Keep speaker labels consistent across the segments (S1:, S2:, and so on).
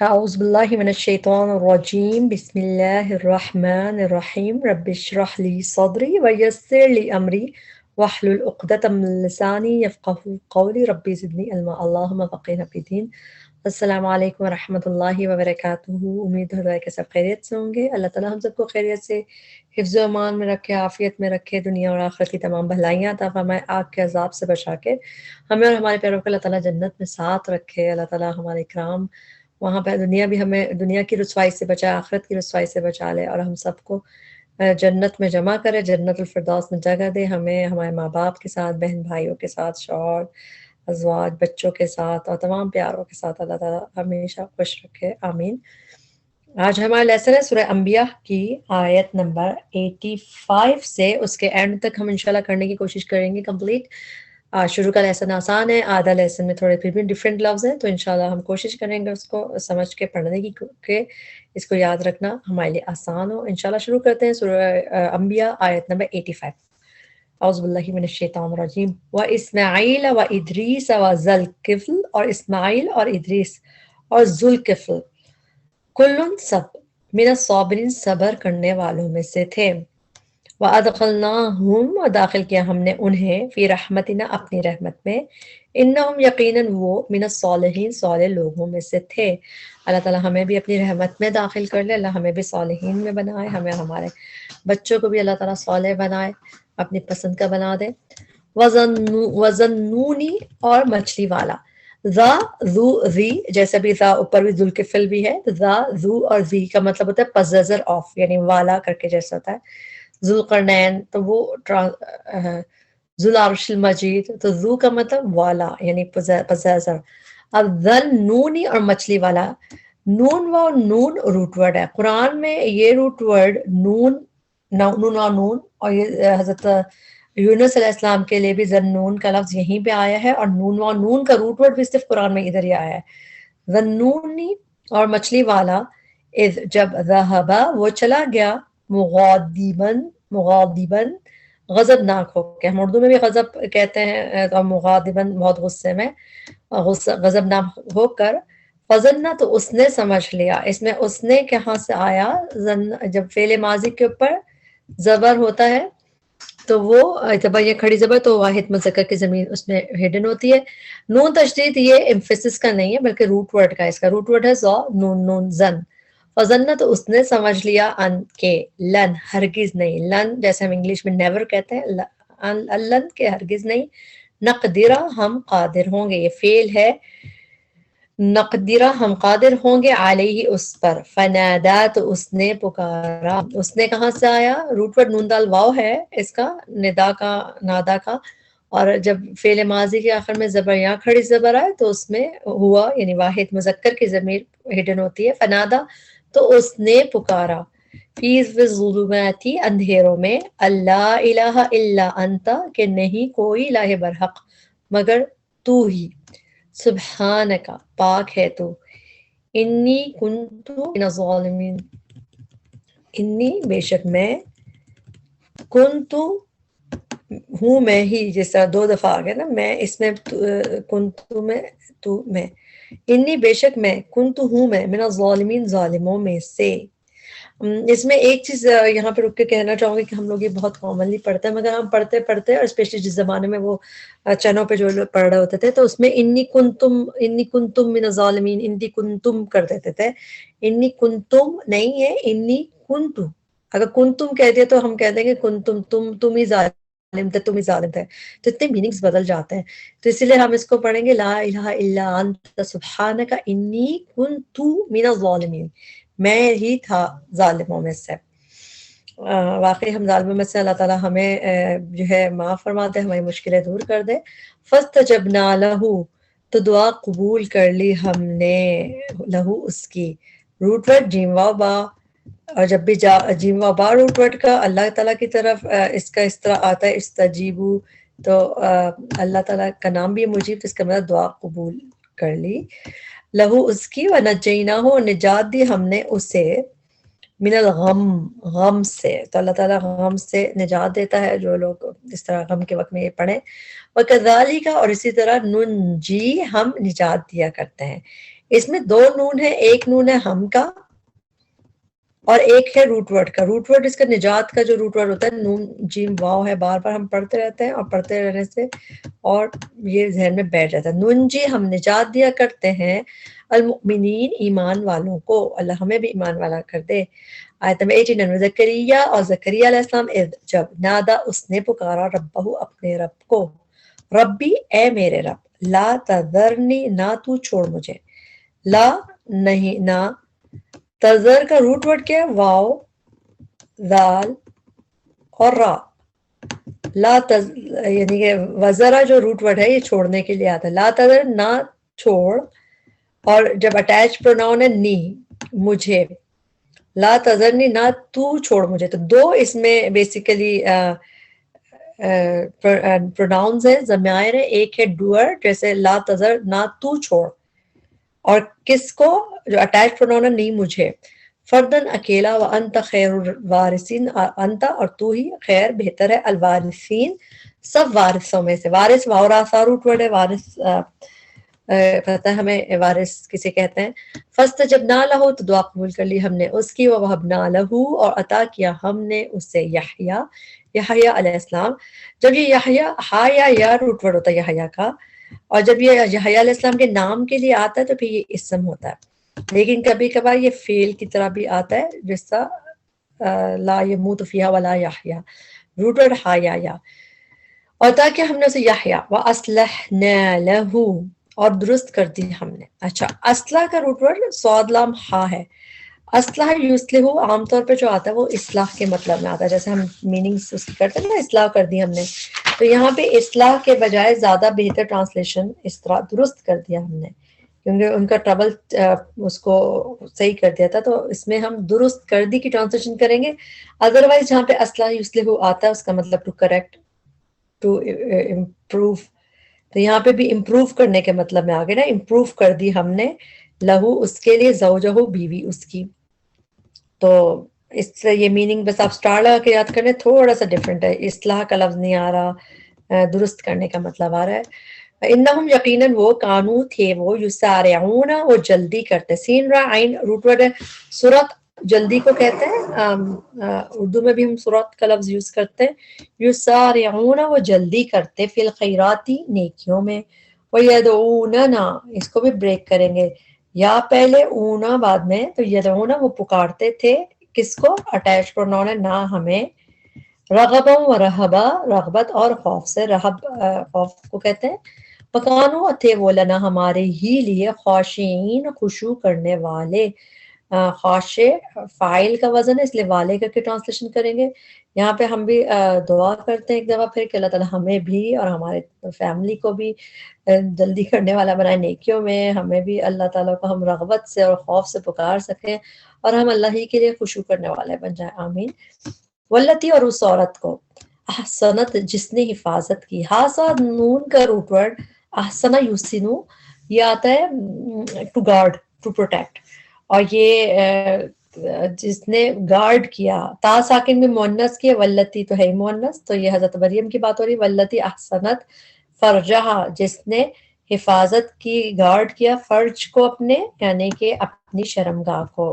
S1: أعوذ بالله من الشيطان الرجيم بسم الله الرحمن الرحيم رب اشرح لي صدري ويسر لي أمري واحلل عقدة من لساني يفقهوا قولي ربي زدني علما اللهم فقهنا في الدين. السلام علیکم ورحمۃ اللہ وبرکاتہ. امید ہے کہ سب خیریت سے ہوں گے. اللہ تعالیٰ ہم سب کو خیریت سے حفظ و امان میں رکھے، عافیت میں رکھے، دنیا اور آخرت کی تمام بھلائیاں عطا فرمائے، آگ کے عذاب سے بچا کے ہمیں اور ہمارے پیاروں کو اللہ تعالیٰ جنت میں ساتھ رکھے. اللہ تعالیٰ ہمارے کرام وہاں پہ دنیا بھی ہمیں دنیا کی رسوائی سے بچائے، آخرت کی رسوائی سے بچا لے، اور ہم سب کو جنت میں جمع کرے، جنت الفردوس میں جگہ دے. ہمیں ہمارے ماں باپ کے ساتھ، بہن بھائیوں کے ساتھ، شوہر ازواج بچوں کے ساتھ اور تمام پیاروں کے ساتھ اللہ تعالیٰ ہمیشہ خوش رکھے، آمین. آج ہمارا لیسن ہے سورہ انبیاء کی آیت نمبر 85 سے اس کے اینڈ تک ہم انشاءاللہ کرنے کی کوشش کریں گے کمپلیٹ. شروع کا لیسن آسان ہے، آدھا لیسن میں تھوڑے پھر بھی ڈیفرنٹ لفظ ہیں، تو انشاءاللہ ہم کوشش کریں گے اس کو سمجھ کے پڑھنے کی کہ اس کو یاد رکھنا ہمارے لیے آسان ہو. انشاءاللہ شروع کرتے ہیں سورہ انبیاء آیت نمبر 85. اعوذ باللہ من الشیطان الرجیم. وَإِسْمَعِيلَ وَإِدْرِيسَ وَذَلْكِفْلِ، اور اسماعیل اور ادریس اور ذوالکفل، کلن سب، من الصابرین صبر کرنے والوں میں سے تھے. وَأَدْخَلْنَاهُمْ، اور داخل کیا ہم نے انہیں، فی رحمتنا اپنی رحمت میں، انہم یقیناً وہ، من الصالحین صالح لوگوں میں سے تھے. اللہ تعالیٰ ہمیں بھی اپنی رحمت میں داخل کر لے، اللہ ہمیں بھی صالحین میں بنائے، ہمیں ہمارے بچوں کو بھی اللہ تعالیٰ صالح بنائے، اپنی پسند کا بنا دے. وزنونی، اور مچھلی والا. ذا، ذو، ذی، جیسے بھی ذا اوپر بھی ذوالکفل بھی ہے، تو ذا، ذو اور ذی کا مطلب ہوتا ہے possessor of، یعنی والا کر کے جیسا ہوتا ہے. ذوالقرنین تو وہ ذوالعرش المجید، تو ذو کا مطلب والا یعنی possessor. اب ذنونی، اور مچھلی والا. نون و نون روٹ ورڈ ہے قرآن میں. یہ روٹ ورڈ نون، نون و نون، اور یہ حضرت یونس علیہ السلام کے لیے بھی ذنون کا لفظ یہیں پہ آیا ہے، اور نون و نون کا روٹ ورڈ بھی صرف قرآن میں ادھر ہی آیا ہے. ذنونی، اور مچھلی والا. اذ، جب، ذہبا، وہ چلا گیا، مغاضباً غضبناک ہو کے. ہم اردو میں بھی غضب کہتے ہیں، اور مغاضباً بہت غصے میں، غضبناک ہو کر. فظنہ، تو اس نے سمجھ لیا. اس میں اس نے کہاں سے آیا؟ جب فعل ماضی کے اوپر زبر ہوتا ہے تو وہ جب یہ کھڑی زبر تو واحد مذکر کی ضمیر اس میں ہڈن ہوتی ہے. نون تشدید یہ ایمفیسس کا نہیں ہے بلکہ روٹ ورڈ کا. اس کا روٹ ورڈ ہے زا، نون، نون، زن. فظنہ، تو اس نے سمجھ لیا، ان کے، لن، ہرگز نہیں. لن جیسے ہم انگلش میں نیور کہتے ہیں، لن کے ہرگز نہیں. نقدرہ، ہم قادر ہوں گے. یہ فعل ہے. نقدرہ، ہم قادر ہوں گے، علیہ، اس پر. فنادا، تو اس نے پکارا. اس نے کہاں سے آیا؟ روٹ ورڈ نون دال واو ہے اس کا، ندا کا، نادا کا. اور جب فعل ماضی کے آخر میں زبر یا کھڑی زبر آئے تو اس میں ہوا یعنی واحد مذکر کی ضمیر ہڈن ہوتی ہے. فنادا، تو اس نے پکارا. فی الظلمات، اندھیروں میں. اللہ الہ الا انت، کہ نہیں کوئی الہ برحق مگر تو ہی. سبحانک، پاک ہے تو. انی کنت من الظالمین، انی، بے شک میں. کنت، ہوں میں ہی، جس طرح دو دفعہ آ گیا نا میں اس میں، کنت میں، تو میں. انی، بے شک میں. کنت، ہوں میں. من الظالمین، ظالموں میں سے. اس میں ایک چیز یہاں پہ رک کے کہنا چاہوں گی کہ ہم لوگ یہ بہت کامنلی پڑھتے ہیں، مگر ہم پڑھتے پڑھتے اور اسپیشلی جس زمانے میں وہ چینوں پہ جو لوگ پڑھ رہے ہوتے تھے تو اس میں انی کنتم من الظالمین، انی کنتم کر دیتے تھے. انی کنتم نہیں ہے، انی کنتم. اگر کنتم کہہ دیا تو ہم کہہ دیں گے کنتم، تم ہی ظالم تھے، تم ہی ظالم تھے. تو اتنے میننگز بدل جاتے ہیں. تو اسی لیے ہم اس کو پڑھیں گے لا الہ الا انت سبحانک انی کنت من الظالمین، میں ہی تھا ظالموں میں سے. واقعی ہم ظالموں میں سے. اللہ تعالیٰ ہمیں جو ہے معاف فرما دے، ہماری مشکلیں دور کر دے. فاستجبنا لہ، تو دعا قبول کر لی ہم نے، لہو، اس کی. روٹ ورڈ جیم واو با، اور جب بھی جیم و با روٹ ورڈ کا اللہ تعالیٰ کی طرف اس کا اس طرح آتا ہے استجیبو، تو اللہ تعالیٰ کا نام بھی مجیب، تو اس کا مطلب دعا قبول کر لی. لہو، اس کی. ونجیناہ، اور نجات دی ہم نے اسے، من الغم، غم سے. تو اللہ تعالیٰ غم سے نجات دیتا ہے جو لوگ اس طرح غم کے وقت میں یہ پڑھیں. وَكَذَلِكَ، اور اسی طرح ننجی، ہم نجات دیا کرتے ہیں. اس میں 2 نون ہے، ایک نون ہے ہم کا اور ایک ہے روٹ ورڈ کا. روٹ ورڈ اس کا نجات کا جو روٹ ورڈ ہوتا ہے نون جیم واو ہے، بار بار ہم پڑھتے رہتے ہیں اور پڑھتے رہنے سے اور یہ ذہن میں بیٹھ جاتا ہے. ننجی ہم نجات دیا کرتے ہیں المؤمنین ایمان والوں کو، اللہ ہمیں بھی ایمان والا کر دے. آیت نمبر 89 زکریا اور زکریا علیہ السلام جب نادا اس نے پکارا ربہ اپنے رب کو، ربی اے میرے رب، لا تذرنی نہ تو چھوڑ مجھے، لا نہیں نہ، تذر کا روٹ ورڈ کیا ہے؟ واو ذال اور را. لا یعنی کہ وزرا جو روٹ ورڈ ہے یہ چھوڑنے کے لیے آتا ہے. لا تذر نہ چھوڑ، اور جب اٹیچ پروناؤن ہے نی مجھے، لا تذرنی نہ تو چھوڑ مجھے. تو 2 اس میں بیسیکلی پروناؤنز ہیں، ضمائر ہے. ایک ہے ڈوئر جیسے لا تذر نہ تو چھوڑ، اور کس کو؟ جو اٹیچ پروناؤن ہے نی مجھے. فردن اکیلا، وانت خیر الوارثین، انت اور تو ہی خیر بہتر ہے، الوارثین سب وارثوں میں سے. وارث واوراسا روٹ ورڈ ہے، وارث پتہ ہے ہمیں وارث کسے کہتے ہیں. فاستجبنا لہ تو دعا قبول کر لی ہم نے اس کی، ووہبنا لہ اور عطا کیا ہم نے اسے یحییٰ علیہ السلام. جب یہ یحییٰ ہا یا روٹ ورڈ ہوتا ہے یحییٰ کا، اور جب یہ یحییٰ علیہ السلام کے نام کے لیے آتا ہے تو پھر یہ اسم ہوتا ہے. لیکن کبھی کبھار یہ فعل کی طرح بھی آتا ہے، جس طرح لا یموت فیہا ولا یحییٰ، روٹ ورڈ ہا یا. اور تاکہ ہم نے اسے یحییٰ وَأَصْلَحْنَا لَهُ اور درست کر دی ہم نے. اچھا، اصلاح کا روٹ ورڈ صاد لام ہا ہے. اصلاح یصلح عام طور پہ جو آتا ہے وہ اصلاح کے مطلب میں آتا ہے، جیسے ہم میننگس اس کی کرتے ہیں نا، اصلاح کر دی ہم نے. تو یہاں پہ اصلاح کے بجائے زیادہ بہتر ٹرانسلیشن اس طرح درست کر دیا ہم نے، کیونکہ ان کا ٹربل اس کو صحیح کر دیا تھا. تو اس میں ہم درست کر دی کی ٹرانسلیشن کریں گے. ادروائز جہاں پہ اصلاح یصلح آتا ہے اس کا مطلب ٹو کریکٹ، ٹو امپروو. تو یہاں پہ بھی امپروو کرنے کے مطلب میں آگے نا، امپروو کر دی ہم نے لہو اس کے لیے، زوجہو بیوی اس کی. تو اس سے یہ میننگ بس آپ سٹار لگا کے یاد کرنے، تھوڑا سا ڈفرینٹ ہے. اصلاح کا لفظ نہیں آ رہا، درست کرنے کا مطلب آ رہا ہے. انہم یقیناً وہ، کانو تھے وہ، یسارعون وہ جلدی کرتے. سین را عین روٹ ورڈ ہے. سرعت جلدی کو کہتے ہیں، اردو میں بھی ہم سرعت کا لفظ یوز کرتے ہیں. یسارعون وہ جلدی کرتے، فی الخیراتی نیکیوں میں. ویدعوننا اس کو بھی بریک کریں گے، یا پہلے اونا بعد میں. تو یدعونا وہ پکارتے تھے، کس کو؟ اٹیچ پروناؤن ہے نہ ہمیں. رغبا و رہبا رغبت اور خوف سے، رہب خوف کو کہتے ہیں. پکانو تھے وہ لنا ہمارے ہی لیے، خاشعین خشوع کرنے والے. خاشع فاعل کا وزن ہے اس لیے والے کر کے ٹرانسلیشن کریں گے. یہاں پہ ہم بھی دعا کرتے ہیں ایک دفعہ پھر کہ اللہ تعالیٰ ہمیں بھی اور ہمارے فیملی کو بھی جلدی کرنے والا بنائے نیکیوں میں. ہمیں بھی اللہ تعالیٰ کو ہم رغبت سے اور خوف سے پکار سکیں اور ہم اللہ ہی کے لیے خشوع کرنے والے بن جائیں، آمین. والتی اور اس عورت کو، احسنت جس نے حفاظت کی. ہاسا نون کا روٹ ورڈ احسنہ یحسنو یہ آتا ہے ٹو گارڈ، ٹو پروٹیکٹ. اور یہ جس نے گارڈ کیا، تا ساکن میں مؤنث کی، والتی تو ہے مؤنث، تو یہ حضرت مریم کی بات ہو رہی. والتی احسنت فرجہا جس نے حفاظت کی، گارڈ کیا فرج کو اپنے، یعنی کہ اپنی شرمگاہ کو.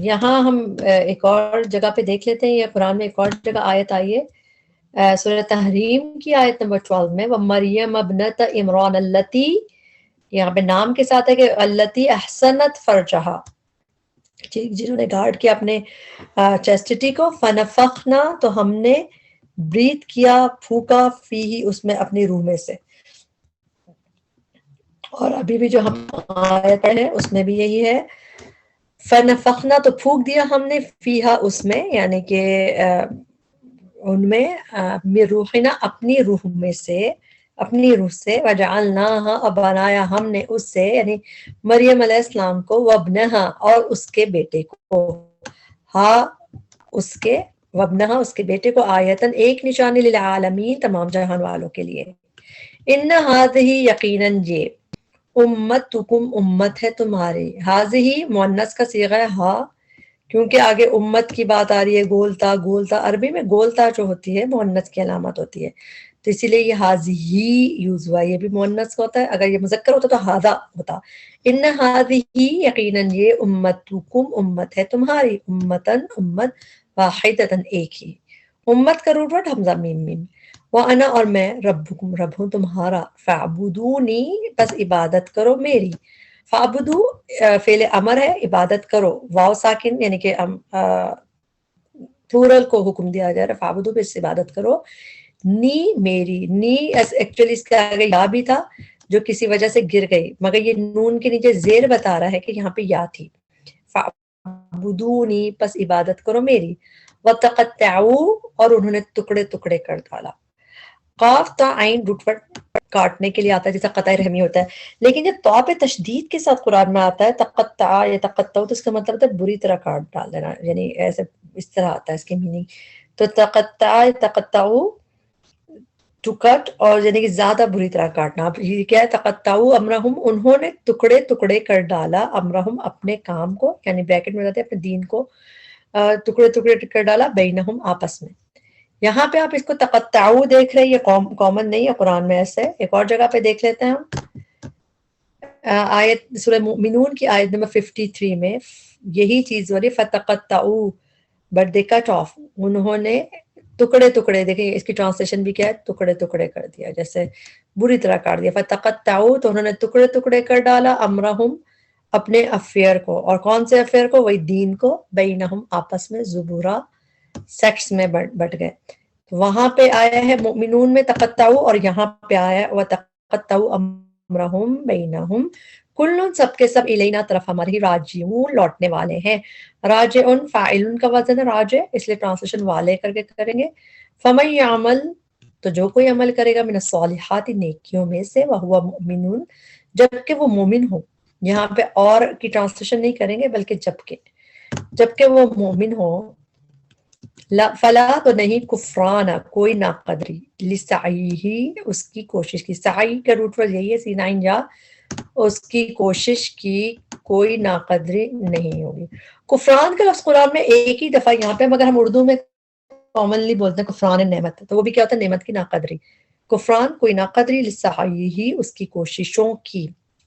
S1: یہاں ہم ایک اور جگہ پہ دیکھ لیتے ہیں، یہ قرآن میں ایک اور جگہ آیت آئی ہے سورہ تحریم کی آیت نمبر 12 میں، وَمَرْيَمَ ابْنَتَ عِمْرَانَ الَّتِي، یہاں پہ نام کے ساتھ ہے کہ الَّتِي احسنت فرجہا، جنہوں نے گارڈ کیا اپنے چیسٹٹی کو. فَنَفَخْنَا تو ہم نے بریتھ کیا، پھونکا، فیہ اس میں اپنی روح میں سے. اور ابھی بھی جو ہم آیت پڑھے اس میں بھی یہی ہے، فَنَفَخْنَا تو پھونک دیا ہم نے، فیہا اس میں، یعنی کہ ان میں، روحنا اپنی روح میں سے، اپنی روح سے. وجعلناہا اور بنایا ہم نے اس سے، یعنی مریم علیہ السلام کو، وابنہا اور اس کے بیٹے کو، ہاں اس کے، وابنہا اس کے بیٹے کو، آیتن ایک نشانی، للعالمین تمام جہان والوں کے لیے. ان ہذہ یقیناً یہ، امتکم امت ہے تمہاری. ہذہ مؤنث کا صیغہ ہے ہا، کیونکہ آگے امت کی بات آ رہی ہے. گولتا، گولتا عربی میں گولتا جو ہوتی ہے مؤنث کی علامت ہوتی ہے. تو اسی لیے یہ حاضی ہی یوز ہوا، یہ بھی مؤنث کا ہوتا ہے، اگر یہ مذکر ہوتا تو ہاذا ہوتا۔ ان حاذی ہی یقیناً یہ امتکم امت ہے تمہاری، امتن امت، واحدتن ایک ہی، امت کا روٹ ورڈ حمزہ میم میم، وانا اور میں ربکم رب ہوں تمہارا، فاعبدونی بس عبادت کرو میری، فعبدو فعل امر ہے، عبادت کرو، واو ساکن یعنی کہ پلورل کو حکم دیا جا رہا ہے، فعبدو بس عبادت کرو، نی میری، نی ایکچولی اس کے آگے یا بھی تھا جو کسی وجہ سے گر گئی، مگر یہ نون کے نیچے زیر بتا رہا ہے کہ یہاں پہ یا تھی، فعبدونی پس عبادت کرو میری، وتقطعوا اور انہوں نے ٹکڑے ٹکڑے کر ڈالا۔ قاف تا عین روٹ ورڈ کاٹنے کے لیے آتا ہے جیسا قطع رحمی ہوتا ہے، لیکن جب تو پہ تشدید کے ساتھ قرآن میں آتا ہے تقطع یا تقطع تو اس کا مطلب ہے بری طرح کاٹ ڈال دینا، یعنی ایسے اس طرح آتا ہے اس کی میننگ، تو تقطع تقطعوا ٹو کٹ، اور یعنی کہ زیادہ بری طرح کاٹنا۔ اب یہ کیا ہے، تقطعوا امرہم انہوں نے ٹکڑے ٹکڑے کر ڈالا، امرہم اپنے کام کو، یعنی بریکٹ میں رہتے اپنے دین کو ٹکڑے ٹکڑے کر ڈالا، بینہم آپس میں۔ یہاں پہ آپ اس کو تقطعوا دیکھ رہے ہیں، یہ کامن نہیں ہے قرآن میں ایسے، ایک اور جگہ پہ دیکھ لیتے ہیں ہم، آیت سورہ مومنون کی آیت نمبر 53 میں یہی چیز ہو رہی، فتقطعوا بٹ دے کٹ آف، انہوں نے ٹکڑے ٹکڑے، دیکھیں اس کی ٹرانسلیشن بھی کیا ہے، ٹکڑے ٹکڑے کر دیا، جیسے بری طرح کاٹ دیا، فتقطعوا تو انہوں نے ٹکڑے ٹکڑے کر ڈالا، امرہم اپنے افیئر کو، اور کون سے افیئر کو، وہی دین کو، بینہم آپس میں، زبورا سیکٹس میں بٹ گئے۔ وہاں پہ آیا ہے مومنون میں تقطعوا، اور یہاں پہ آیا ہے وتقطعوا امرہم بینہم، کلن سب کے سب الینا طرف ہماری راجعون لوٹنے والے ہیں، راجعون فاعلن کا وزن ہے راجع، اس لیے ٹرانسلیشن والے کر کے کریں گے، فمن یعمل تو جو کوئی عمل کرے گا من الصالحات نیکیوں میں سے، وہو مؤمنون جبکہ وہ مومن ہو، یہاں پہ اور کی ٹرانسلیشن نہیں کریں گے بلکہ جبکہ وہ مومن ہو، فلا تو نہیں کفران کوئی ناقدری، لسعیہ اس کی کوشش کی، سعی کا روٹ ورڈ یہی ہے سینائن یا، اس کی کوشش کی کوئی ناقدری نہیں ہوگی۔ کفران کا لفظ قرآن میں ایک ہی دفعہ یہاں پہ، مگر ہم اردو میں کامنلی بولتے ہیں کفران نعمت، تو وہ بھی کیا ہوتا ہے، نعمت کی ناقدری، کفران کوئی ناقدری، لسعیہ اس کی کوششوں کی،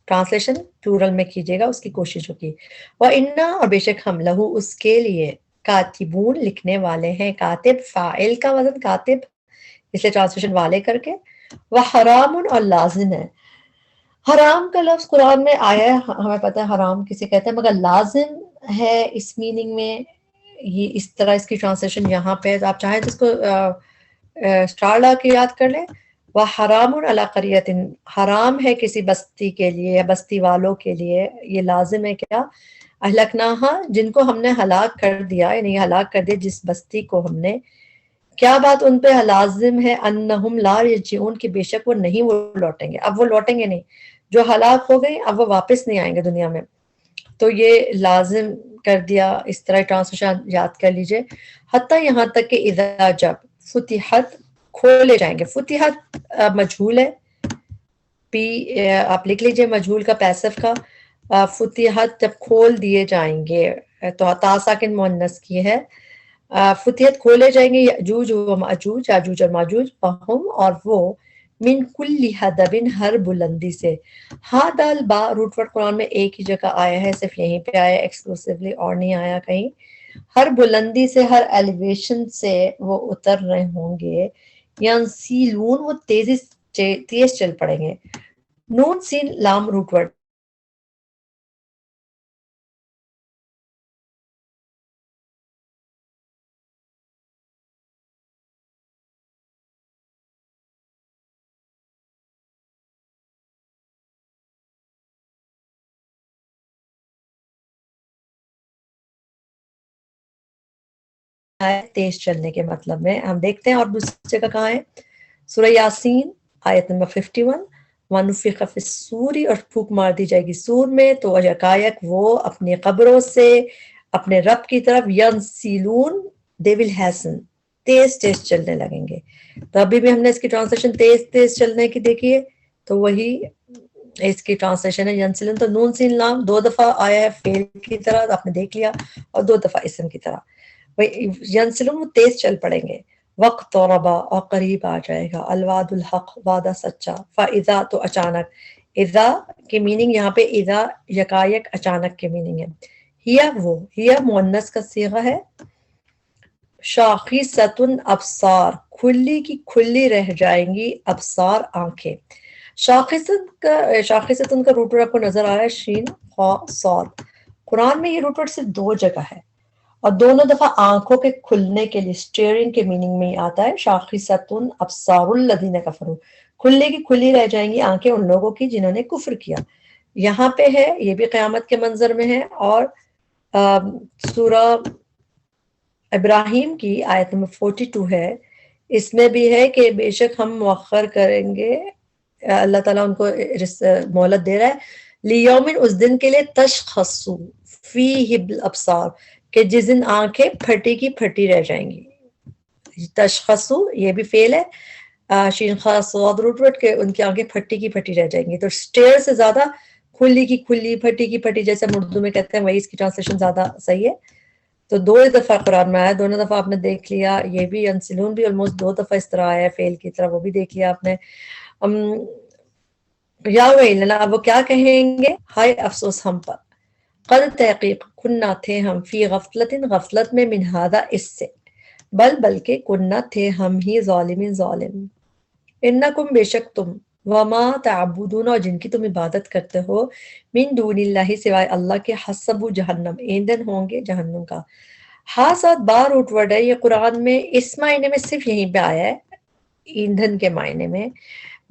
S1: ٹرانسلیشن پلورل میں کیجیے گا، اس کی کوششوں کی، وَإِنَّا اور بے شک ہم لہو اس کے لیے، کاتبون لکھنے والے ہیں، کاتب فاعل کا وزن کاتب، اس لیے ٹرانسلیشن والے کر کے، وحرام اور لازم ہے، حرام کا لفظ قرآن میں آیا ہے، ہمیں پتہ ہے حرام کسے کہتے ہیں، مگر لازم ہے اس میننگ میں، یہ اس طرح اس کی ٹرانسلیشن یہاں پہ، تو آپ چاہیں تو اس کو اسٹار لا کے یاد کر لیں، وحرام علی قریۃ حرام ہے کسی بستی کے لیے یا بستی والوں کے لیے، یہ لازم ہے کیا، اہلکناہا جن کو ہم نے ہلاک کر دیا، یعنی ہلاک کر دیا جس بستی کو ہم نے، کیا بات ان پہ لازم ہے، انہم لا یرجعون کی بے شک وہ نہیں وہ لوٹیں گے، اب وہ لوٹیں گے نہیں، جو ہلاک ہو گئی اب وہ واپس نہیں آئیں گے دنیا میں، تو یہ لازم کر دیا، اس طرح ٹرانسلیشن یاد کر لیجئے، حتیٰ یہاں تک کہ اذا جب فتحت کھولے جائیں گے، فتحت مجہول ہے، پی آپ لکھ لیجئے مجہول کا پیسف کا، فتحت جب کھول دیے جائیں گے، تو تا ساکن مؤنث کی ہے، فتحت کھولے جائیں گے یاجوج و ماجوج، یاجوج اور ماجوج، فہم اور وہ، من کل حدب ہر بلندی سے، ہاد البا روٹ ورڈ قرآن میں ایک ہی جگہ آیا ہے، صرف یہیں پہ آیا ایکسکلوسیولی اور نہیں آیا کہیں، ہر بلندی سے، ہر ایلیویشن سے وہ اتر رہے ہوں گے، ینسیلون وہ تیز چل پڑیں گے، نون سین لام روٹ ورڈ ہے تیز چلنے کے مطلب میں، ہم دیکھتے ہیں اور دوسری جگہ کہاں ہے، سورہ یاسین آیت نمبر 51، وَنُفِخَ فِي الصُّورِ اور پھونک مار دی جائے گی سور میں، تو یکایک وہ اپنی قبروں سے اپنے رب کی طرف، ینسیلون دے ول ہیسن تیز تیز چلنے لگیں گے، تو ابھی بھی ہم نے اس کی ٹرانسلیشن تیز تیز چلنے کی دیکھی ہے، تو وہی اس کی ٹرانسلیشن ہے ینسلن، تو نون سین لام دو دفعہ آیا ہے فعل کی طرح، آپ نے دیکھ لیا، اور دو دفعہ اسم کی طرح، ینسلون وہ تیز چل پڑیں گے، وقتربا اور قریب آ جائے گا، الوعد الحق وعدہ سچا، فاذا تو اچانک، اذا کی میننگ یہاں پہ اذا یکایک اچانک کے میننگ ہے، ہیا وہ، ہیا مؤنث کا صیغہ ہے، شاخصۃ ابصار کھلی کی کھلی رہ جائیں گی ابصار آنکھیں، شاخصۃ کا روٹ ورڈ آپ کو نظر آ رہا ہے شین خا صاد، قرآن میں یہ روٹ ورڈ صرف 2 جگہ ہے اور دونوں دفعہ آنکھوں کے کھلنے کے لیے اسٹیئرنگ کے میننگ میں ہی آتا ہے، شاخصۃ ابصار الذین کفروا، کھلنے کی کھلی رہ جائیں گی آنکھیں ان لوگوں کی جنہوں نے کفر کیا، یہاں پہ ہے یہ بھی قیامت کے منظر میں ہے، اور سورہ ابراہیم کی آیت نمبر 42 ہے، اس میں بھی ہے کہ بے شک ہم مؤخر کریں گے، اللہ تعالیٰ ان کو مہلت دے رہا ہے، لیومن اس دن کے لیے تشخص فیہ الابصار کہ جس دن آنکھیں پھٹی کی پھٹی رہ جائیں گی، تشخص یہ بھی فعل ہے، شین خاص صاد روٹ ورڈ کے ان کی آنکھیں پھٹی کی پھٹی رہ جائیں گی، تو اسٹیئر سے زیادہ کھلی کی کھلی پھٹی کی پھٹی جیسے ہم اردو میں کہتے ہیں وہی اس کی ٹرانسلیشن زیادہ صحیح ہے، تو 2 دفعہ قرآن میں آیا، دونوں دفعہ آپ نے دیکھ لیا، یہ بھی ینسلون بھی آلموسٹ 2 دفعہ اس طرح آیا ہے فعل کی طرح، وہ بھی دیکھ لیا آپ نے، یا ویلنا اب وہ کیا کہیں گے، ہائے افسوس ہم پر، قد تحقیق کننا تھے ہم فی غفلت غفلت میں من ہذا اس سے، بلکہ کننا تھے ہم ہی ظالمین ظالم، انکم بے شک تم، وما تعبدون اور جن کی تم عبادت کرتے ہو، من دون اللہ سوائے اللہ کے، حسب جہنم ایندھن ہوں گے جہنم کا، ہاں ساتھ بار روٹ ورڈ ہے، یہ قرآن میں اس معنی میں صرف یہیں پہ آیا ہے ایندھن کے معنی میں،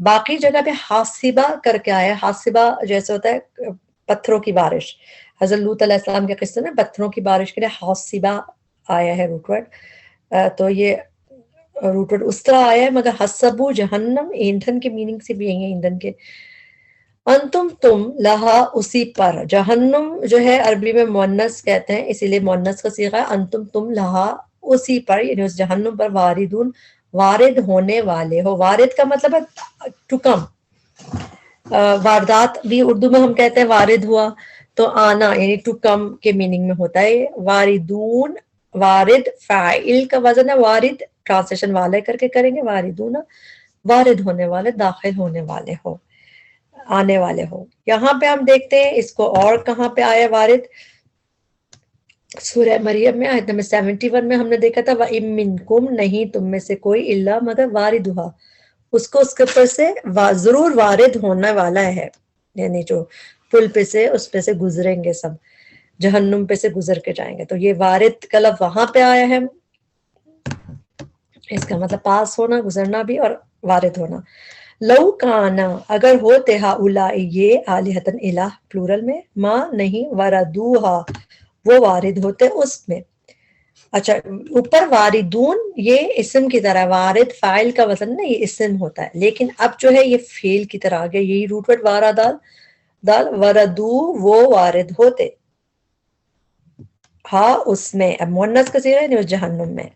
S1: باقی جگہ پہ حاسبہ کر کے آیا ہے، حاسبہ جیسے ہوتا ہے پتھروں کی بارش، حضرت لوط علیہ السلام کے قصے میں پتھروں کی بارش کے لیے حاسبہ آیا ہے روٹ ورڈ، تو یہ روٹ ورڈ اس طرح آیا ہے، مگر حسبو جہنم ایندھن کے میننگ سے بھی یہی ہے ایندھن کے، انتم تم لہا اسی پر، جہنم جو ہے عربی میں مؤنث کہتے ہیں اسی لیے مؤنث کا صیغہ ہے، انتم تم لہا اسی پر یعنی اس جہنم پر، واردون وارد ہونے والے ہو، وارد کا مطلب ہے ٹو کم، واردات بھی اردو میں ہم کہتے ہیں وارد ہوا تو آنا یعنی ٹو کم کے میننگ میں ہوتا ہے، واردون وارد فاعل کا وزن ہے وارد، ٹرانسلیشن والے کر کے کریں گے، واردون وارد ہونے والے، داخل ہونے والے ہو، آنے والے ہو، یہاں پہ ہم دیکھتے ہیں اس کو اور کہاں پہ آیا وارد، سورہ مریم میں آیت نمبر 71 میں ہم نے دیکھا تھا وَإِن مِّنکُم نہیں تم میں سے کوئی الا مگر واردھا، اس کو اس کے اوپر سے ضرور وارد ہونے والا ہے، یعنی جو پل پہ سے اس پہ سے گزریں گے سب، جہنم پہ سے گزر کے جائیں گے، تو یہ وارد کا لفظ وہاں پہ آیا ہے، اس کا مطلب پاس ہونا، گزرنا بھی، اور وارد ہونا، لو کانا اگر ہوتے ہؤلاء یہ آلہتن الہ پلورل میں، ماں نہیں وردوہا وہ وارد ہوتے اس میں، اچھا اوپر واردون یہ اسم کی طرح، وارد فاعل کا وزن نا یہ اسم ہوتا ہے، لیکن اب جو ہے یہ فعل کی طرح آ گیا، یہی روٹ ورڈ وارا دال وردو وہ وارد ہوتے، ہاں اس میں، اب مؤنث کا صیغہ ہے جہنم میں،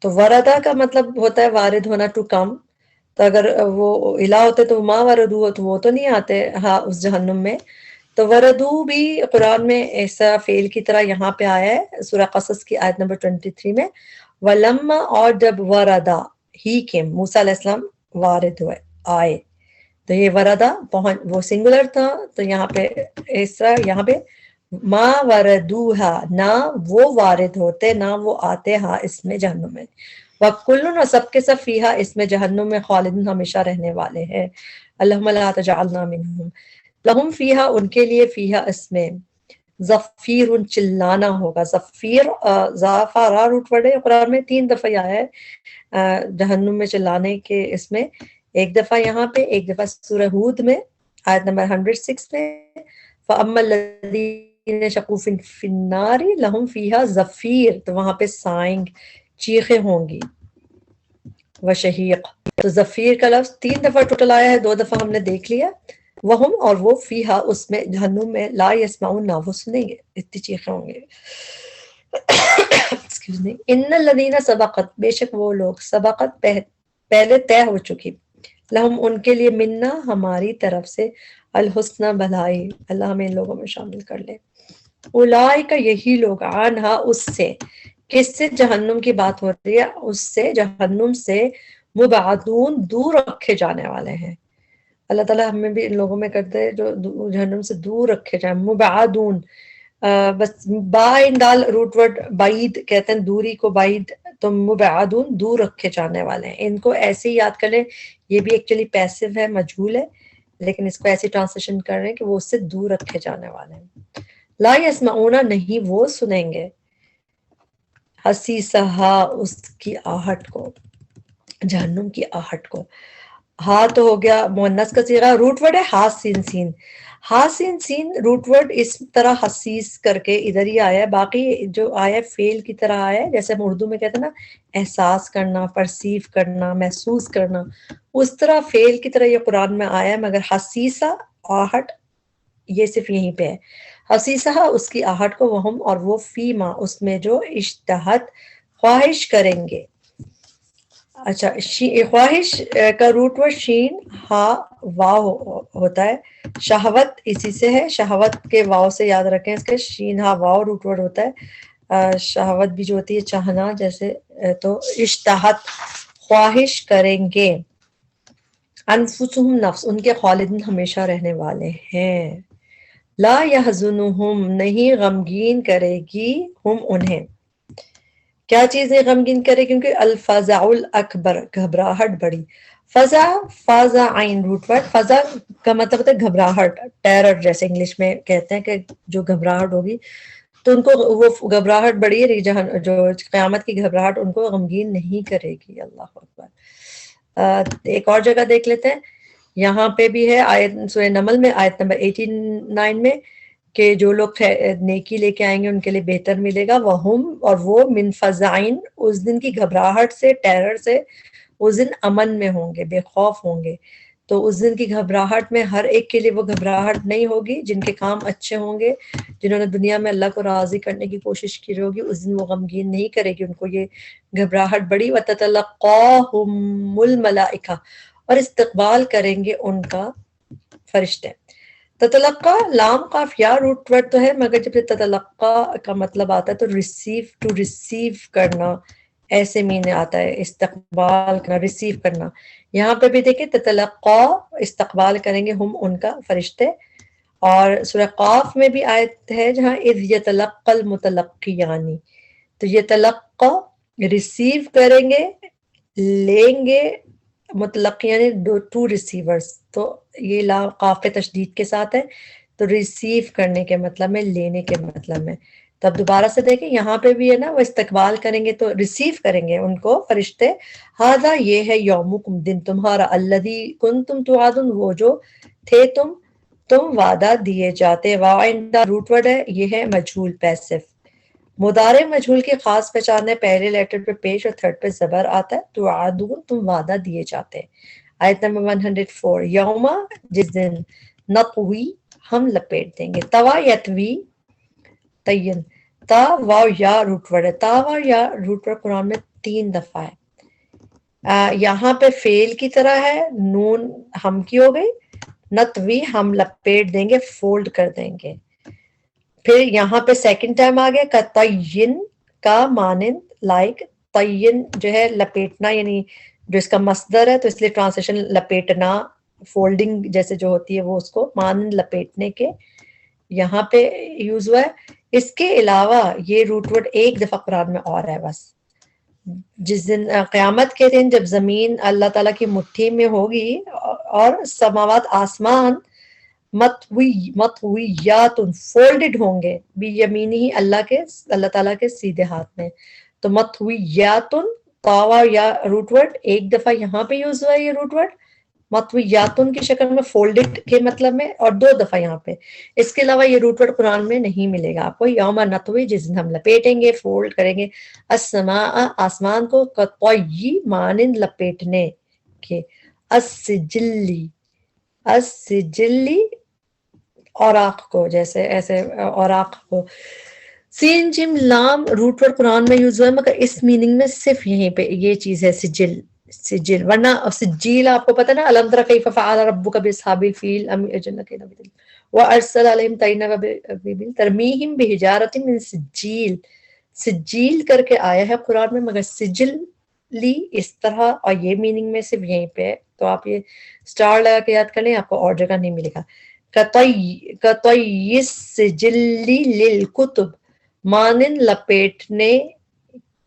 S1: تو وردہ کا مطلب ہوتا ہے وارد ہونا ٹو کم، تو اگر وہ الہ ہوتے تو ماں وردو ہو تو وہ تو نہیں آتے ہاں اس جہنم میں، تو وردو بھی قرآن میں ایسا فعل کی طرح یہاں پہ آیا ہے سورہ قصص کی آیت نمبر 23 میں، ولما اور جب وردا ہی کے موسیٰ علیہ السلام وارد ہوئے آئے، تو یہ وردہ وہ سنگولر تھا، تو یہاں پہ اس طرح یہاں پہ ما وردوہا نہ وہ وارد ہوتے نہ وہ آتے ہاں اس میں جہنم میں، وَكُلٌّ اور سب کے سب فیہا اس میں جہنم میں خالدون ہمیشہ رہنے والے ہیں، اللہم لا تجعلنا منہم، لہم فیہا ان کے لیے فیہا اس میں زفیر چلانا ہوگا، زفیر زافارا روٹ ورڈ ہے قرآن میں 3 دفعہ آیا ہے جہنم میں چلانے کے، اس میں ایک دفعہ یہاں پہ، ایک دفعہ سورہ ہود میں آیت نمبر 106 میں، فَأَمَّا الَّذِينَ شَقُوا فِي النَّارِ لَهُمْ فِيهَا زَفِيرٌ، تو وہاں پہ سائنگ چیخیں ہوں گی، وشہیق، تو زفیر کا لفظ 3 دفعہ ٹوٹل آیا ہے، 2 دفعہ ہم نے دیکھ لیا، وہم اور وہ فیہا اس میں جہنم میں، لا یسمعون نہ وہ سنیں گے، اتنی چیخیں ہوں گے، ان الذین سبقت بے شک وہ لوگ، سبقت پہلے طے ہو چکی، لہم ان کے لیے، منا ہماری طرف سے، الحسنى بھلائی، اللہ ہمیں ان لوگوں میں شامل کر لے، اولئک یہی لوگ، عنہا اس سے، کس سے؟ جہنم کی بات ہو رہی ہے، اس سے جہنم سے مبعدون دور رکھے جانے والے ہیں۔ اللہ تعالیٰ ہمیں بھی ان لوگوں میں کرتے ہیں جو جہنم سے دور رکھے جائیں، مبعدون، بس با دال روٹ ورڈ بعید کہتے ہیں دوری کو، بعید، تو مبعدون دور رکھے جانے والے ہیں۔ ان کو ایسے ہی یاد کر لیں، یہ بھی ایکچولی پیسو ہے، مجہول ہے، لیکن اس کو ایسی ٹرانسلیشن کر رہے ہیں کہ وہ اس سے دور رکھے جانے والے ہیں۔ لا یسمعون، نہیں وہ سنیں گے، حسیسہا، اس کی آہٹ کو، جہنم کی آہٹ کو۔ ہا تو ہو گیا مؤنث کا صیغہ، روٹ ورڈ ہے ہا سین سین، ہا سین سین روٹ ورڈ اس طرح حسیس کر کے ادھر ہی آیا ہے، باقی جو آیا ہے فعل کی طرح آیا ہے، جیسے ہم اردو میں کہتے ہیں نا احساس کرنا، پرسیو کرنا، محسوس کرنا، اس طرح فعل کی طرح یہ قرآن میں آیا ہے، مگر حسیسہ آہٹ یہ صرف یہیں پہ ہے۔ حسیسہ اس کی آہٹ کو، وہم اور وہ، فیما اس میں جو، اشتہت خواہش کریں گے۔ اچھا، خواہش کا روٹ ورڈ شین ہا واو ہوتا ہے، شہوت اسی سے ہے، شہوت کے واو سے یاد رکھیں اس کے، شین ہا واو روٹ ورڈ ہوتا ہے۔ شہوت بھی جو ہوتی ہے چاہنا جیسے، تو اشتہت خواہش کریں گے۔ انفسہم نفس ان کے، خالدین ہمیشہ رہنے والے ہیں۔ لا یحزنہم نہیں غمگین کرے گی ہم انہیں، کیا چیزیں غمگین کرے؟ کیونکہ الفزع الاکبر گھبراہٹ بڑی، فزع فازع عین روٹ ورڈ، فزع کا مطلب ہوتا ہے گھبراہٹ، ٹیرر جیسے انگلش میں کہتے ہیں کہ جو گھبراہٹ ہوگی، تو ان کو وہ گھبراہٹ بڑی ہے، جو قیامت کی گھبراہٹ ان کو غمگین نہیں کرے گی۔ اللہ اکبر۔ ایک اور جگہ دیکھ لیتے ہیں، یہاں پہ بھی ہے آیت سورہ نمل میں، آیت نمبر 89 میں، کہ جو لوگ نیکی لے کے آئیں گے ان کے لیے بہتر ملے گا، وہم اور وہ، من فزعین اس دن کی گھبراہٹ سے، ٹیرر سے، اس دن امن میں ہوں گے، بے خوف ہوں گے۔ تو اس دن کی گھبراہٹ میں ہر ایک کے لیے وہ گھبراہٹ نہیں ہوگی، جن کے کام اچھے ہوں گے، جنہوں نے دنیا میں اللہ کو راضی کرنے کی کوشش کی ہوگی، اس دن وہ غمگین نہیں کرے گی ان کو یہ گھبراہٹ بڑی۔ وَتَتَلَقَّاهُمُ الْمَلَائِكَةُ اور استقبال کریں گے ان کا فرشتے۔ تتلقا لام قاف یا روٹ ورڈ تو ہے، مگر جب تتلقا کا مطلب آتا ہے تو ریسیو، ٹو ریسیو کرنا، ایسے معنی آتا ہے، استقبال کرنا، ریسیو کرنا۔ یہاں پہ بھی دیکھیں تتلقا استقبال کریں گے ہم ان کا فرشتے۔ اور سورہ قاف میں بھی آیت ہے جہاں اذ یتلقى المتلقیان، تو یہ تلقا ریسیو کریں گے، لیں گے، متلقی یعنی ٹو ریسیورز، تو یہ لا قاف تشدید کے ساتھ ہے، تو ریسیو کرنے کے مطلب میں، لینے کے مطلب میں۔ تو اب دوبارہ سے دیکھیں یہاں پہ بھی ہے نا، وہ استقبال کریں گے تو ریسیو کریں گے ان کو فرشتے۔ ہذا یہ ہے یومکم دن تمہارا، الذی کنتم توعدون وہ جو تھے تم وعدہ دیے جاتے۔ وعندہ روٹ ورڈ ہے، یہ ہے مجہول پیسف، مضارع مجہول کی خاص پہچان ہے، پہلے لیٹر پہ پیش اور تھرڈ پہ زبر آتا ہے، توعدون تم وعدہ دیے جاتے۔ آیت نمبر 104، یوما جس دن، نطوی ہم لپیٹ دیں گے، توا یتوی تین، تا واو یا روٹ ورڈ ہے، تا واو یا روٹ ورڈ قرآن میں 3 دفعہ ہے۔ یہاں پہ فعل کی طرح ہے، نون ہم کی ہو گئی، نطوی ہم لپیٹ دیں گے، فولڈ کر دیں گے۔ پھر یہاں پہ سیکنڈ ٹائم آ گیا کتعین کا مانند، لائک، تعین جو ہے لپیٹنا، یعنی جو اس کا مصدر ہے تو اس لیے ٹرانسلیشن لپیٹنا، فولڈنگ جیسے جو ہوتی ہے وہ اس کو مانند لپیٹنے کے یہاں پہ یوز ہوا ہے۔ اس کے علاوہ یہ روٹ ورڈ ایک دفعہ قرآن میں اور ہے بس، جس دن قیامت کے دن جب زمین اللہ تعالیٰ کی مٹھی میں ہوگی اور سماوات آسمان مطویات فولڈڈ ہوں گے، بیمینہ اللہ تعالیٰ کے سیدھے ہاتھ میں، تو مطویات طاوا یا روٹ ورڈ ایک دفعہ یہاں پہ یوز ہوا ہے، یہ روٹ ورڈ مطویاتن کی شکل میں، فولڈڈ کے مطلب میں، اور 2 دفعہ یہاں پہ۔ اس کے علاوہ یہ روٹ ورڈ قرآن میں نہیں ملے گا آپ کو۔ یوم نطوی جس دن ہم لپیٹیں گے، فولڈ کریں گے، السماء آسمان کو، کطی مانند لپیٹنے کے، السجلی السجلی اوراق کو، جیسے ایسے اوراق کو۔ سین جیم لام روٹ ورڈ قرآن میں یوز ہوا ہے، مگر اس میننگ میں صرف یہیں پہ یہ چیز ہے، سجل سجل، ورنہ سجیل آپ کو پتہ نا، الم تر کیف فعل ربک باصحاب الفیل ام اجلنا کیدا وارسل علیہم طیرا ابابیل ترمیہم بحجارۃ من سجیل، سجیل کر کے آیا ہے قرآن میں، مگر سجل لی اس طرح، اور یہ میننگ میں صرف یہیں پہ ہے، تو آپ یہ سٹار لگا کے یاد کر لیں، آپ کو اور جگہ نہیں ملے گا. کطی سجلی للکتب، مانند لپیٹنے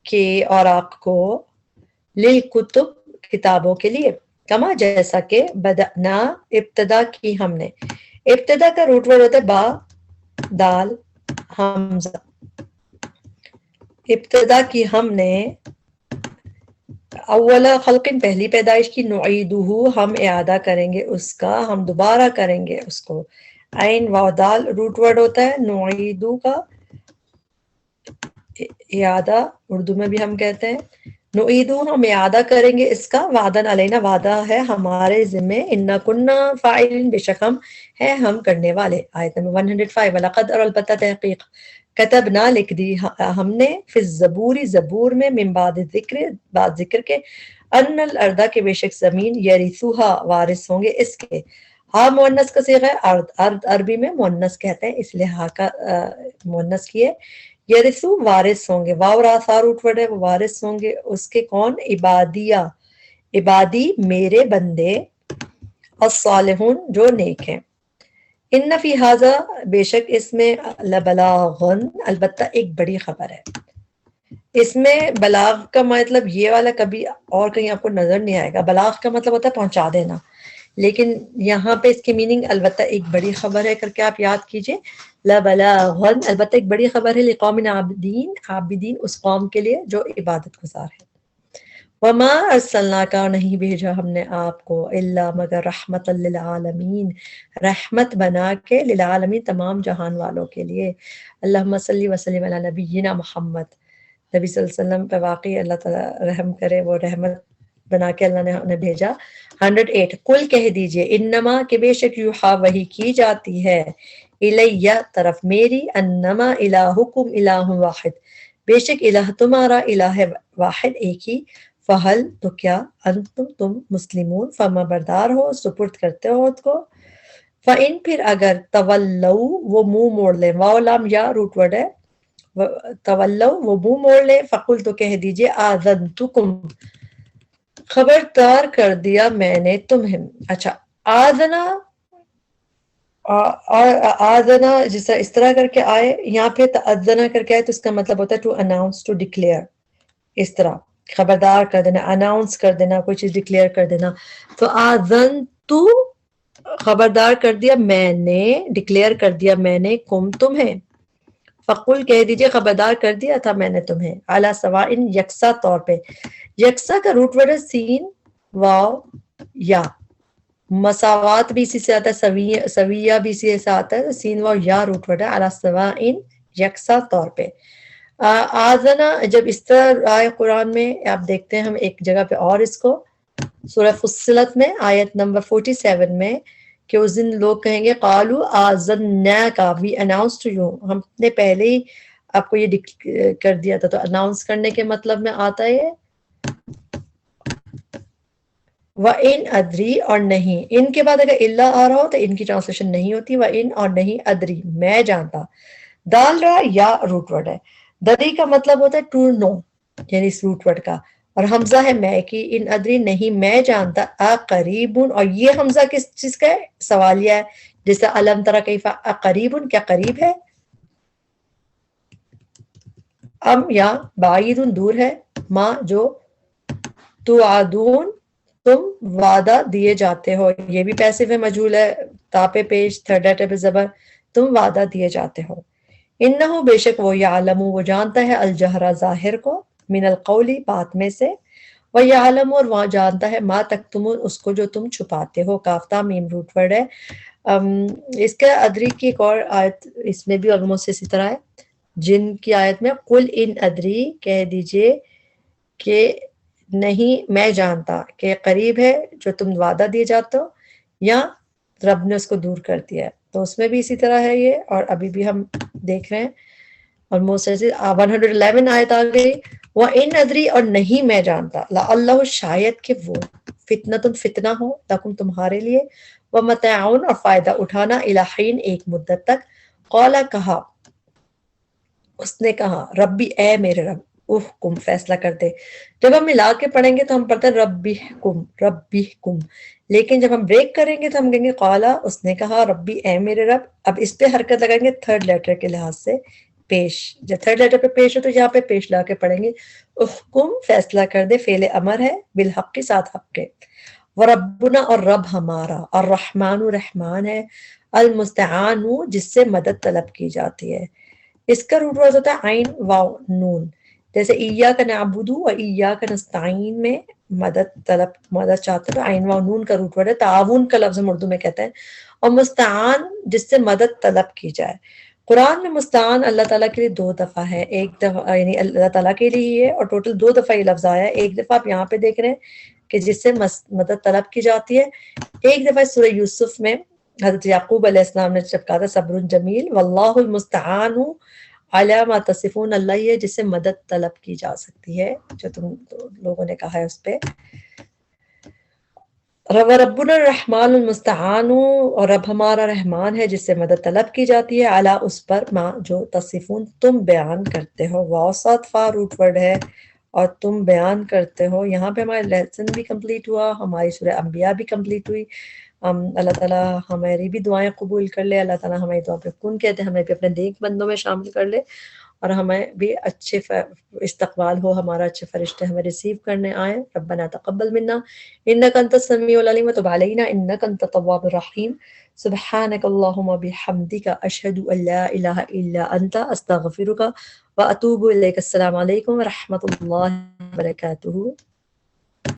S1: کے اوراق کو، للکتب کتابوں کے لیے، کما جیسا کہ بدأنا ابتدا کی ہم نے. ابتدا کا روٹ ورڈ ہوتا ہے با دال حمزہ. ابتدا کی ہم نے، اولا خلق پہلی پیدائش کی، نعیدہ ہم اعادہ کریں گے اس کا، ہم دوبارہ کریں گے اس کو. عین واو دال روٹ ورڈ ہوتا ہے، نعیدہ کا اعادہ اردو میں بھی ہم کہتے ہیں. نعیدہ ہم اعادہ کریں گے اس کا، وعدن علینا وعدہ ہے ہمارے ذمے، انا کننا فاعلین بے شک ہم ہیں ہم کرنے والے. آیت نمبر 105 وَلَقَدْ اور البتہ تحقیق کتبنا لکھ دی ہم نے، فی الزبور زبور میں، من بعد ذکر بعد ذکر کے، ان الارض کے بے شک زمین، یرثوہا وارث ہوں گے اس کے. ہاں مؤنث کا صیغہ ہے، ارض ارض عربی میں مؤنث کہتے ہیں، اس لیے ہا کا مؤنث کیے. یرثو وارث ہوں گے، واو را سا روٹ ورڈ ہے، وہ وارث ہوں گے اس کے کون؟ عبادیہ عبادی میرے بندے، الصالحون جو نیک ہیں. ان فی ھذا بے شک اس میں، لبلاغن البتہ ایک بڑی خبر ہے. اس میں بلاغ کا مطلب یہ والا کبھی اور کہیں آپ کو نظر نہیں آئے گا. بلاغ کا مطلب ہوتا ہے پہنچا دینا، لیکن یہاں پہ اس کی میننگ البتہ ایک بڑی خبر ہے کر کے آپ یاد کیجئے. لبلاغن البتہ ایک بڑی خبر ہے، لقوم عابدین عابدین اس قوم کے لیے جو عبادت گزار ہے. وما ارسلناک نہیں بھیجا ہم نے آپ کو، الا مگر رحمت للعالمین رحمت بنا کے، للعالمین تمام جہان والوں کے لیے. اللہم صلی وسلم علی نبینا محمد، نبی صلی اللہ علیہ وسلم پہ واقعی اللہ تعالیٰ رحم کرے، وہ رحمت بنا کے اللہ نے انہیں بھیجا. 108 قل کہہ دیجئے، انما کہ بے شک یوحا وحی کی جاتی ہے، الیہ طرف میری، انما الہکم الہ واحد بے شک الہ تمہارا الہ واحد ایک ہی. فہل تو کیا، انتم تم مسلمون فرما بردار ہو، سپرد کرتے ہو خود کو. فَإِن پھر اگر تولو وہ منہ موڑ لیں، واو لام یا روٹ ورڈ ہے، تولو وہ منہ موڑ لیں، فقل تو کہہ دیجئے آذنتکم خبردار کر دیا میں نے تمہیں. اچھا آذنا آذنا جس طرح اس طرح کر کے آئے، یہاں پہ تأذنا کر کے آئے تو اس کا مطلب ہوتا ہے ٹو اناؤنس، ٹو ڈکلیئر، اس طرح خبردار کر دینا، اناؤنس کر دینا، کوئی چیز ڈکلیئر کر دینا. تو آذن تو خبردار کر دیا میں نے، ڈکلیئر کر دیا میں نے، کم تمہیں. فقل کہہ دیجئے خبردار کر دیا تھا میں نے تمہیں، علی سوائن یکساں طور پہ. یکساں کا روٹ ورڈ ہے سین واو یا، مساوات بھی اسی سے آتا ہے، سویہ بھی اسی سے آتا ہے، سین واو یا روٹ ورڈ ہے، علی سوائن یکساں طور پہ. آذنا جب اس طرح آئے قرآن میں، آپ دیکھتے ہیں ہم ایک جگہ پہ اور اس کو سورہ فصلت میں آیت نمبر 47 میں، کہ اس دن لوگ کہیں گے قالوا آذناک وی اناؤنس ٹو یو، ہم نے پہلے ہی آپ کو یہ کر دیا تھا. تو اناؤنس کرنے کے مطلب میں آتا ہے وَإِنْ ادری اور نہیں، ان کے بعد اگر اللہ آ رہا ہو تو ان کی ٹرانسلیشن نہیں ہوتی، وَإِنْ اور نہیں، ادری میں جانتا. دال را یا روٹ ورڈ ہے، دری کا مطلب ہوتا ہے ٹو نو، یعنی اس روٹ ورڈ کا، اور حمزہ ہے میں کی، ان ادری نہیں میں جانتا، اقریبن اور یہ حمزہ کس چیز کا ہے؟ سوالیہ ہے، جیسے علم ترى کیف، اقریبن کیا قریب ہے، ام یا بعید دور ہے، ما جو توعدون تم وعدہ دیے جاتے ہو، یہ بھی پیسو میں مجہول ہے، تاپے پیش تھرڈ ایٹر پہ زبر، تم وعدہ دیے جاتے ہو. انہو بے شک وہ، یعلم وہ جانتا ہے، الجہر ظاہر کو، من القول بات میں سے، وہ یعلم اور وہاں جانتا ہے، ما تکتمون اس کو جو تم چھپاتے ہو. کافتہ میم روٹ ورڈ ہے. اس کا ادری کی ایک اور آیت اس میں بھی آلموسٹ اسی طرح ہے، جن کی آیت میں قل ان ادری کہہ دیجئے کہ نہیں میں جانتا، کہ قریب ہے جو تم وعدہ دیے جاتے ہو، یا رب نے اس کو دور کر دیا ہے. تو اس میں بھی اسی طرح ہے یہ، اور ابھی بھی ہم دیکھ رہے ہیں آلموسٹ ایسے. 111 آیت آ گئی، وَإِنْ ادری اور نہیں میں جانتا، لَعَلَّهُ شاید کہ وہ، فتنۃ فتنہ ہو، لکم تمہارے لیے، وَمَتَاعٌ اور فائدہ اٹھانا، إِلَى حِینٍ ایک مدت تک. قَالَ کہا، اس نے کہا ربی اے میرے رب احکم فیصلہ کر دے. جب ہم ملا کے پڑھیں گے تو ہم پڑھتے ہیں ربی حکم، لیکن جب ہم بریک کریں گے تو ہم کہیں گے قالا اس نے کہا ربی اے میرے رب. اب اس پہ حرکت لگائیں گے تھرڈ لیٹر کے لحاظ سے پیش. جب تھرڈ لیٹر پہ پیش ہو تو یہاں پہ پیش لا کے پڑھیں گے احکم فیصلہ کر دے، فعل امر ہے بالحق کے ساتھ حق کے. وربنا اور رب ہمارا، الرحمن رحمان ہے، المستعان جس سے مدد طلب کی جاتی ہے. اس کا روٹ ورڈ ہوتا ہے عین واو نون. جیسے ایاک نعبد و ایاک نستعین میں مدد چاہتے ہیں تو عین واو نون کا روٹ ورڈ ہے. تعاون کا لفظ ہم اردو میں کہتے ہیں. اور مستعان جس سے مدد طلب کی جائے. قرآن میں مستعان اللہ تعالیٰ کے لیے 2 دفعہ ہے. ایک دفعہ یعنی اللہ تعالیٰ کے لیے ہی ہے اور ٹوٹل 2 دفعہ یہ لفظ آیا ہے. ایک دفعہ آپ یہاں پہ دیکھ رہے ہیں کہ جس سے مدد طلب کی جاتی ہے. ایک دفعہ سورہ یوسف میں حضرت یعقوب علیہ السلام نے جب کہا تھا صبر جمیل واللہ المستعان علی ما تصفون، اللہ ہی ہے جس سے مدد طلب کی جا سکتی ہے جو تم لوگوں نے کہا ہے اس پہ. ربنا الرحمن المستعان، اور رب ہمارا رحمان ہے جس سے مدد طلب کی جاتی ہے، علی اس پر ما جو تصفون تم بیان کرتے ہو. واصط فا روٹ ورڈ ہے اور تم بیان کرتے ہو. یہاں پہ ہمارا لیسن بھی کمپلیٹ ہوا، ہماری سورہ انبیاء بھی کمپلیٹ ہوئی. اللہ تعالیٰ ہماری بھی دعائیں قبول کر لے. اللہ تعالیٰ ہماری دعا پہ کن کہتے ہیں، ہمیں بھی اپنے نیک بندوں میں شامل کر لے اور ہمیں بھی اچھے استقبال ہو، ہمارا اچھے فرشتے ہمیں ریسیو کرنے آئیں. ربنا تقبل منا انک انت السمیع العلیم وتب علینا انک انت التواب الرحیم. سبحانک اللہم بحمدک اشہد ان لا الہ الا انت استغفرک واتوب الیک. السلام علیکم ورحمۃ اللہ وبرکاتہ.